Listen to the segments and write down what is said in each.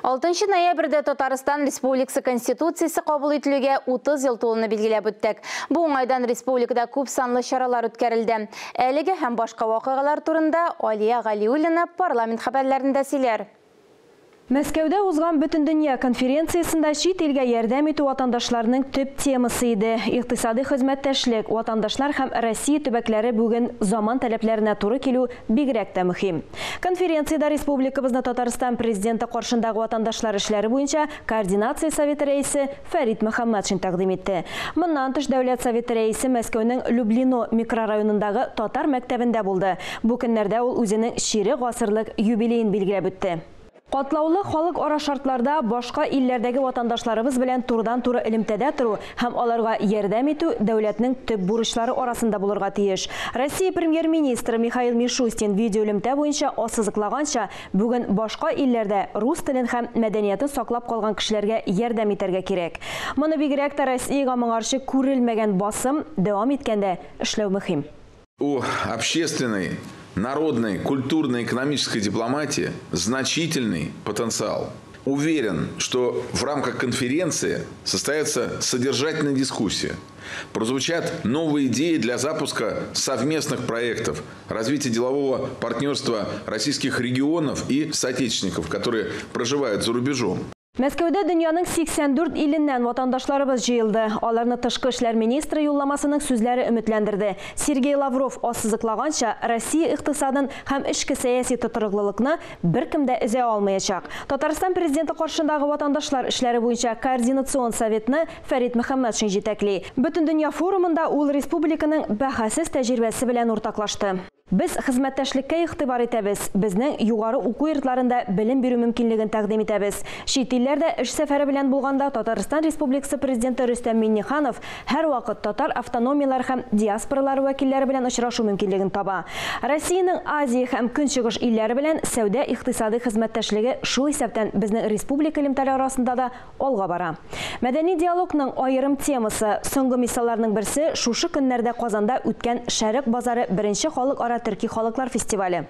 6 ноябрьдә Татарстан Республикасы Конституциясы кабул ителүгә 30 ел тулуны билгеләп үттек. Бу уңайдан республикада күп санлы чаралар үткәрелде. Әлеге һәм башка вакыйгалар турында Алия Галиуллина парламент хәбәрләрендә сөйләр. Мәскәүдә узган Бөтендөнья конференциясында чит илгә ярдәм итү ватандашларның төп темасы иде. Икътисади хезмәттәшлек, ватандашлар һәм Россия төбәкләре бүген заман таләпләренә туры килү бигрәк тә мөһим. Конференциядә республикабызны Татарстан президенты каршындагы ватандашлар эшләре буенча координация советы рәисе Фәрит Мөхәммәтшин тәкъдим итте. Моннан тыш дәүләт советы рәисе Мәскәүнең Люблино микрорайонындагы татар мәктәбендә булды. Бу көннәрдә ул үзенең ширек гасырлык юбилеен билгеләп үтте. Катлаулы халык ара шартларда башка илләрдәге ватандашларыбыз белән турыдан-туры элемтәдә туру һәм аларга ярдәм итү дәүләтнең төп бурычлары арасында булырга тиеш. Россия премьер-министры Михаил Мишустин видеоэлемтә буенча ассызыклаганча, бүген башка илләрдә рус телен һәм мәдәниятен саклап калган кешеләргә ярдәм итәргә кирәк. Моны бигрәк тә Россиягә моңарчы күрелмәгән басым дәвам иткәндә эшләү мөһим. У общественной, народной, культурной, экономической дипломатии значительный потенциал. Уверен, что в рамках конференции состоится содержательная дискуссия. Прозвучат новые идеи для запуска совместных проектов, развития делового партнерства российских регионов и соотечественников, которые проживают за рубежом. Мәскәүдә дөньяның 84 иленнән ватандашларыбыз җыелды. Аларны тышкы эшләр министры юлламасының сүзләре өметләндерде. Сергей Лавров ассызыклаганча, Россия икътисадын һәм эчке сәяси тотрыклылыкны беркем дә эзә алмаячак. Татарстан президенты каршындагы ватандашлар эшләре буенча координацион советны Фәрит Мөхәммәтшин җитәкли. Бөтендөнья форумында ул республиканың бәхәсез тәҗрибәсе белән уртаклашты. Без хезмәттәшлеккә игътибар итәбез. Безнең югары уку йортларында белем бирү мөмкинлеген тәкъдим итәбез. Чит илләрдә эш сәфәре белән булганда Татарстан Республикасы президенты Рөстәм Миңнеханов һәр вакыт татар автономиялар һәм диаспоралар вәкилләре белән очрашу мөмкинлеген таба. Россиянең Азия һәм Көнчыгыш илләре белән сәүдә икътисади хезмәттәшлеге шул исәптән безнең республика элемтәләре арасында да алга бара. Мәдәни диалогның аерым темасы, соңгы мисалларның берсе шушы көннәрдә Казанда үткән Шәрык базары беренче халыкара Төрки халыклар фестивале.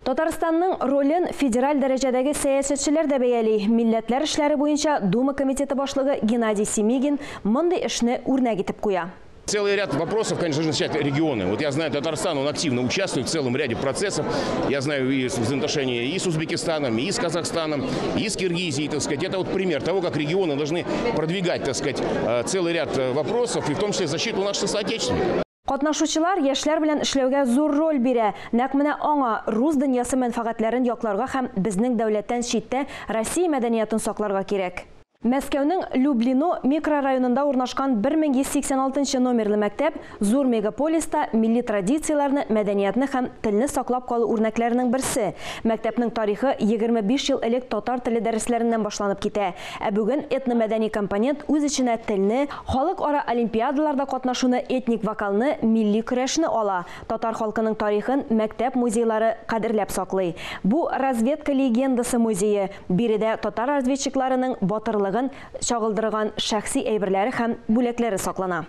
Татарстанның ролен федераль дәрәҗәдәге сәясәтчеләр дә бәяли. Милләтләр эшләре буенча Дума комитеты башлыгы Геннадий Семигин мондый эшне үрнәк итеп куя. Целый ряд вопросов, конечно же, начать регионы. Вот я знаю, Татарстан, он активно участвует в целом ряде процессов. Я знаю и взаимоотношения и с Узбекистаном, и с Казахстаном, и с Киргизией, так сказать. Это вот пример того, как регионы должны продвигать, так сказать, целый ряд вопросов, и в том числе защиту наших соотечественников. Катнашучылар яшьләр белән эшләүгә зур роль бирә. Нәкъ менә аңа рус дөньясы мәнфәгатьләрен якларга һәм безнең дәүләттән читтә Россия мәдәниятын сакларга кирәк. Мәскәүнең Люблино микрорайонында урнашкан 1186 номерлы мәктәп зур мегаполиста милли традицияларны, мәдәниятны һәм телне саклап калу үрнәкләренең берсе. Мәктәпнең тарихы 25 ел элек татар теле дәресләреннән башланып китә. Ә бүген этномәдәни компонент үз içенә телне, халыкара олимпиадаларда катнашуны, этник вокалны, милли көрәшне ала. Татар халкының тарихын мәктәп музейлары кадерләп саклый. Бу разведка легендасы музее. Биредә татар разведчикларының батырлыгын чагылдырган шәхси әйберләре һәм бүләкләре саклана.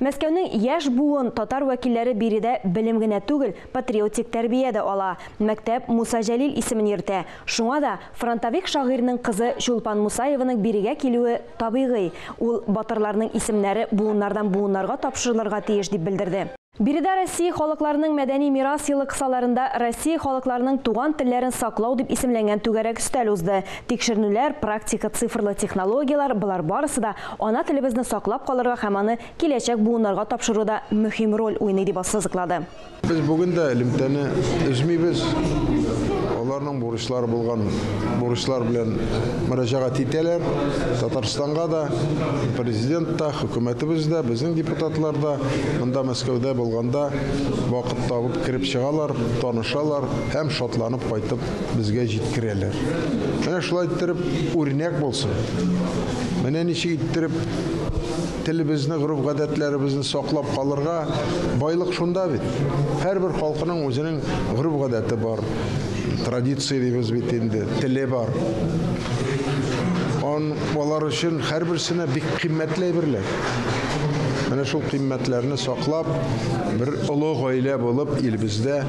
Мәскәүнең яшь буын татар вәкилләре биредә белем генә түгел, патриотик тәрбия дә ала. Мәктәп Муса Җәлил исемен йөртә. Шуңа да фронтовик шагыйрьнең кызы Чулпан Мусаеваның бирегә килүе табигый. Ул батырларның исемнәре буыннардан буыннарга тапшырылырга тиеш дип белдерде. Биредә Россия халыкларының мәдәни мирас елы кысаларында Россия халыкларының туган телләрен саклау дип исемләнгән түгәрәк өстәл узды. Тикшеренүләр, практика, цифрлы технологиялар, булар барысы да ана телебезне саклап калырга һәм аны киләчәк буыннарга тапшыруда мөһим роль уйный дип ассызыклады. Без бүген дә элемтәне үзмибез. Аларның бурычлары булган бурычлар белән мөрәҗәгать итәләр. Татарстанга да, президент та, хөкүмәтебез дә, безнең депутатлар да монда Мәскәүдә булганда вакыт табып кирип чыгалар, танышалар һәм шатланып кайтып безгә җиткерәләр. Менә шулай иттереп үрнәк булсын. Менә ничек иттереп телебезне, гореф-гадәтләребезне саклап калырга байлык шунда бит. Һәрбер халкының үзенең гореф-гадәте бар. Традиция дибез бит инде, теле бар. Алар өчен һәрберсенә бик кыйммәтле әйберләр. Менә шул кыйммәтләрне саклап, бер олы гаилә булып, илебездә,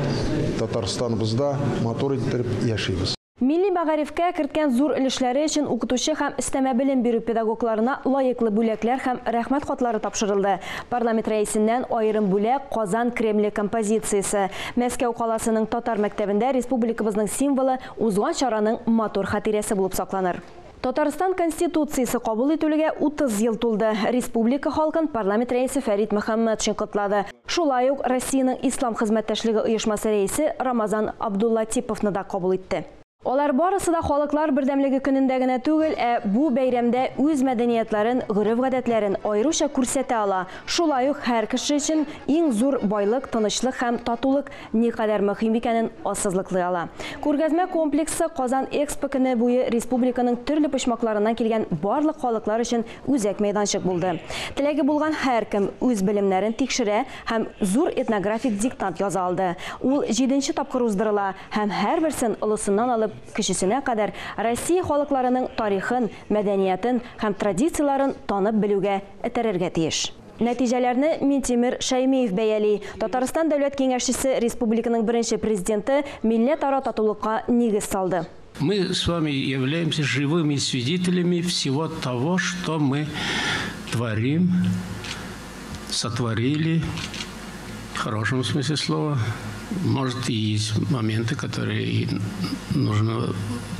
Татарстаныбызда матур иттереп яшибез. Милли мәгарифкә керткен зур өлешләре өчен укытучы һәм өстәмә белем бирү педагогларына лаеклы бүләкләр һәм рәхмәт хатлары тапшырылды. Парламент рәисеннән аерым бүләк Казан Кремле композициясе. Мәскәү каласының татар мәктәбендә республикабызның символы узган чараның матур хатирәсе булып сакланыр. Татарстан Конституциясы кабул итүгә 30 ел тулды. Республика халкын парламент рәисе Фәрит Мөхәммәтшин котлады. Шулай ук Россиянең ислам хезмәттәшлеге оешмасы рәисе Рамазан Абдуллатиповны да кабул итте. Алар барысы да халыклар бердәмлеге көнендә генә түгел, бу бәйрәмдә үз мәдәниятларын, гореф-гадәтләрен аеруча күрсәтә ала. Шулай ук һәр кеше өчен иң зур байлык, тынычлык һәм татулык никадәр мөһим икәнен ассызлыклый ала. Күргәзмә комплексы Казан Экспо көне буе республиканың төрле почмакларыннан килгән барлык халыклар өчен үзәк мәйданчык булды. Теләге булган һәркем үз белемнәрен тикшерә һәм зур этнографик диктант яза алды. Ул 7нче тапкыр уздырыла һәм һәрберсен олысыннан алып кешесенә кадәр Россия халыкларының тарихын, мәдәниятен һәм традицияларын танып белүгә этәрергә тиеш. Нәтиҗәләрне Минтимер Шәймиев бәяли. Татарстан дәүләт киңәшчесе республиканың беренче президенты милләтара татулыкка нигез салды. Мы с вами являемся живыми свидетелями всего того, что мы творим, сотворили, в хорошем смысле слова. Может, и есть моменты, которые нужно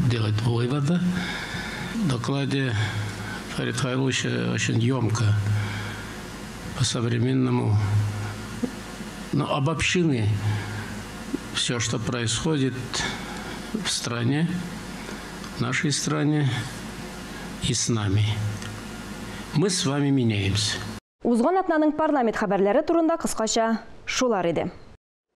делать выводы. В докладе Фарид Хайловича очень емко, по-современному, но обобщены все, что происходит в стране, в нашей стране и с нами. Мы с вами меняемся. Узган атнаның парламент хәбәрләре турында кыскача шулар иде.